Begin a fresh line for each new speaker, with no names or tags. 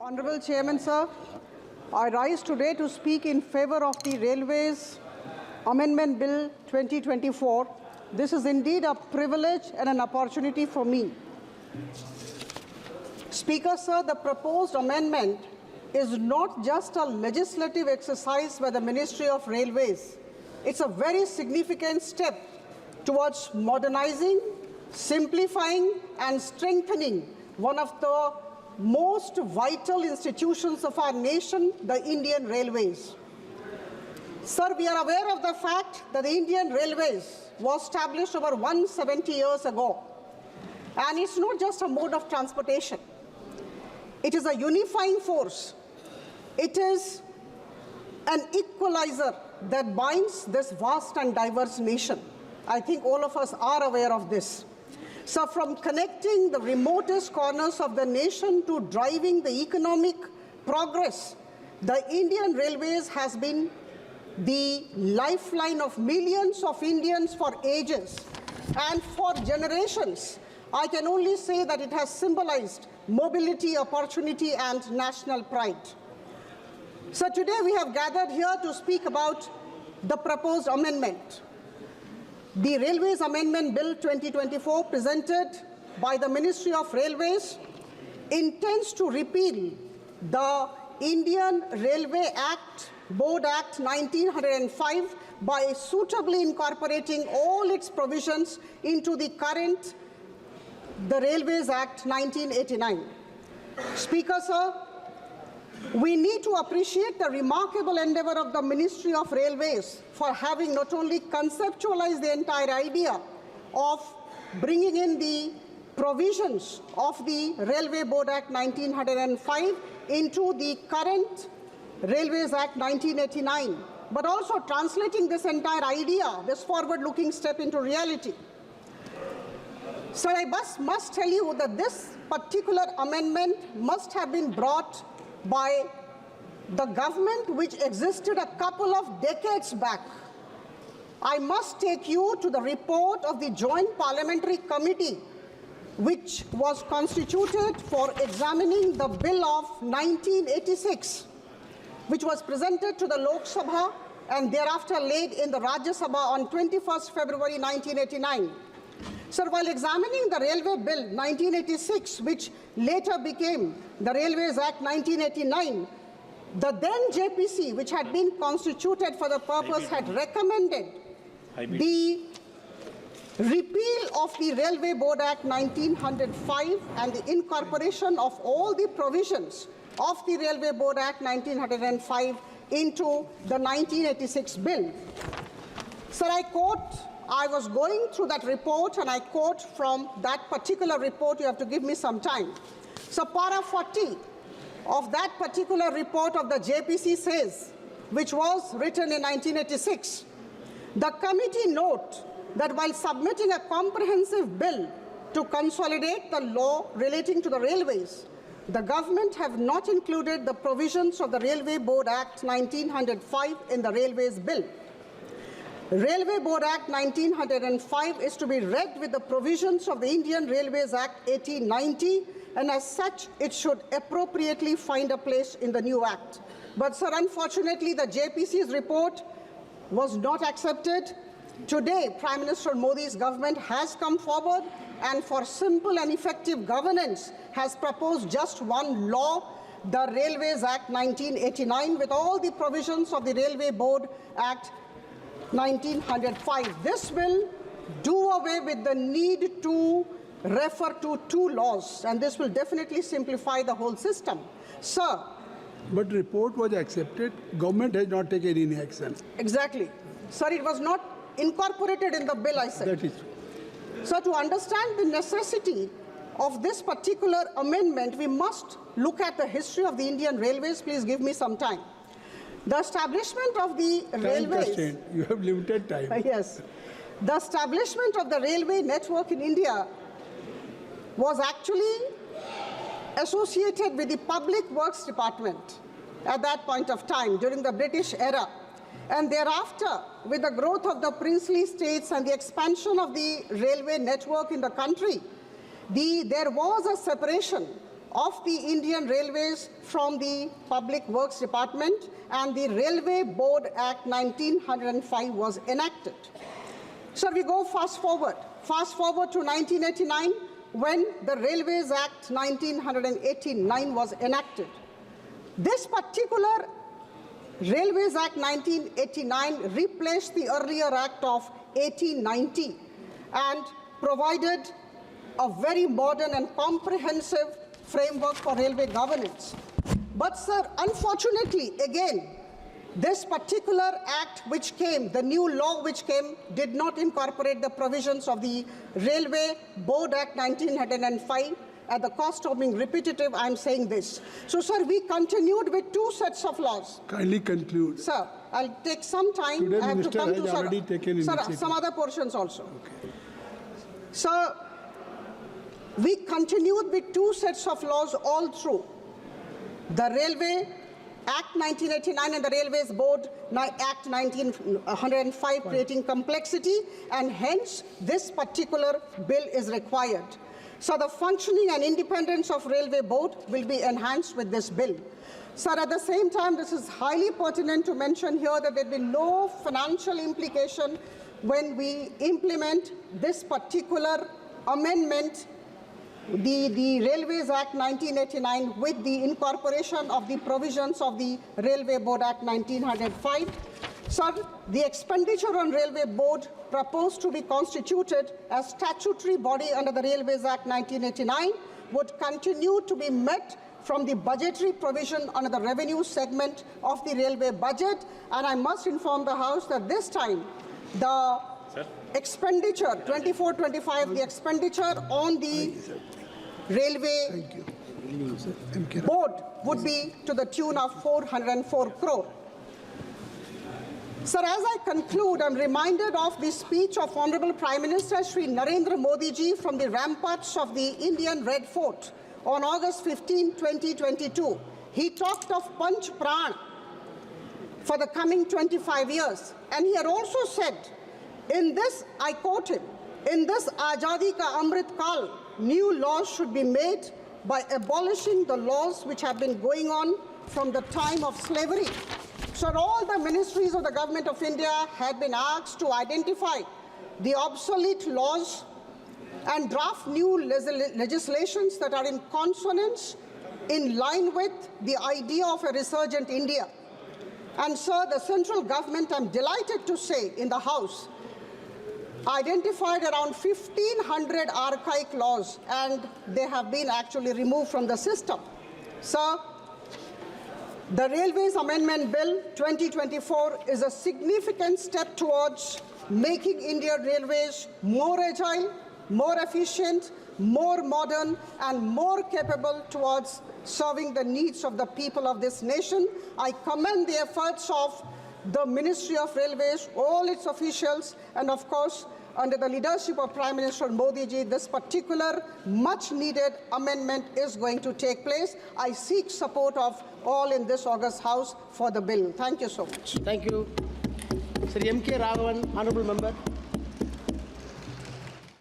Honorable Chairman, sir, I rise today to speak in favor of the Railways Amendment Bill 2024. This is indeed a privilege and an opportunity for me. Speaker, sir, the proposed amendment is not just a legislative exercise by the Ministry of Railways. It's a very significant step towards modernizing, simplifying, and strengthening one of the most vital institutions of our nation, the Indian Railways. Sir, we are aware of the fact that the Indian Railways was established over 170 years ago. And it's not just a mode of transportation. It is a unifying force. It is an equalizer that binds this vast and diverse nation. I think all of us are aware of this. So from connecting the remotest corners of the nation to driving the economic progress, the Indian Railways has been the lifeline of millions of Indians for ages. And for generations, I can only say that it has symbolized mobility, opportunity, and national pride. So today we have gathered here to speak about the proposed amendment. The Railways Amendment Bill 2024 presented by the Ministry of Railways intends to repeal the Indian Railway Act, Board Act 1905 by suitably incorporating all its provisions into the current Railways Act 1989. Speaker, sir, we need to appreciate the remarkable endeavor of the Ministry of Railways for having not only conceptualized the entire idea of bringing in the provisions of the Railway Board Act 1905 into the current Railways Act 1989, but also translating this entire idea, this forward-looking step into reality. So I must tell you that this particular amendment must have been brought by the government which existed a couple of decades back. I must take you to the report of the Joint Parliamentary Committee which was constituted for examining the Bill of 1986, which was presented to the Lok Sabha and thereafter laid in the Rajya Sabha on 21st February 1989. Sir, while examining the Railway Bill 1986, which later became the Railways Act 1989, the then JPC, which had been constituted for the purpose, had recommended the repeal of the Railway Board Act 1905 and the incorporation of all the provisions of the Railway Board Act 1905 into the 1986 bill. Sir, I was going through that report and I quote from that particular report. You have to give me some time. So para 40 of that particular report of the JPC says, which was written in 1986, the committee note that while submitting a comprehensive bill to consolidate the law relating to the railways, the government have not included the provisions of the Railway Board Act 1905 in the Railways Bill. Railway Board Act 1905 is to be read with the provisions of the Indian Railways Act 1890, and as such, it should appropriately find a place in the new act. But, sir, unfortunately, the JPC's report was not accepted. Today, Prime Minister Modi's government has come forward and for simple and effective governance has proposed just one law, the Railways Act 1989, with all the provisions of the Railway Board Act 1905. This will do away with the need to refer to two laws, and this will definitely simplify the whole system. Sir.
But report was accepted. Government has not taken any action.
Exactly. Sir, it was not incorporated in the bill, I said.
That is.
So to understand the necessity of this particular amendment, we must look at the history of the Indian Railways. Please give me some time. The establishment of the railways.
You have limited time.
Yes. The establishment of the railway network in India was actually associated with the Public Works Department at that point of time during the British era. And thereafter, with the growth of the princely states and the expansion of the railway network in the country, there was a separation of the Indian Railways from the Public Works Department, and the Railway Board Act 1905 was enacted. So we go fast forward to 1989, when the Railways Act 1989 was enacted. This particular Railways Act 1989 replaced the earlier Act of 1890 and provided a very modern and comprehensive framework for railway governance. But sir, unfortunately, again, this particular act which came, the new law which came, did not incorporate the provisions of the Railway Board Act 1905. At the cost of being repetitive, I am saying this. So, sir, we continued with two sets of laws.
Kindly conclude.
Sir, I'll take some time.
Today,
I have
Minister
to come
has
to
already taken initiative.
some other portions also.
Okay.
Sir, we continued with two sets of laws all through. The Railway Act 1989 and the Railways Board Act 1905, creating complexity, and hence this particular bill is required. So the functioning and independence of Railway Board will be enhanced with this bill. Sir, at the same time, this is highly pertinent to mention here that there will be no financial implication when we implement this particular amendment, the Railways Act 1989, with the incorporation of the provisions of the Railway Board Act 1905. Sir, the expenditure on Railway Board proposed to be constituted as statutory body under the Railways Act 1989 would continue to be met from the budgetary provision under the revenue segment of the railway budget. And I must inform the House that this time the expenditure, 24-25, the expenditure on the Railway Board would be to the tune of 404 crore. Sir, as I conclude, I'm reminded of the speech of Honorable Prime Minister Shri Narendra Modi ji from the ramparts of the Indian Red Fort on August 15, 2022. He talked of Panch Pran for the coming 25 years. And he had also said, in this, I quote him, in this Azadi Ka Amrit Kal, new laws should be made by abolishing the laws which have been going on from the time of slavery. So all the ministries of the Government of India had been asked to identify the obsolete laws and draft new legislations that are in consonance, in line with the idea of a resurgent India. And sir, the central government, I'm delighted to say, in the House, identified around 1,500 archaic laws, and they have been actually removed from the system. Sir, the Railways Amendment Bill 2024 is a significant step towards making Indian Railways more agile, more efficient, more modern, and more capable towards serving the needs of the people of this nation. I commend the efforts of the Ministry of Railways, all its officials, and of course, under the leadership of Prime Minister Modi ji, this particular much-needed amendment is going to take place. I seek support of all in this August House for the bill. Thank you so much.
Thank you. Sir M.K. Raghavan, Honourable Member.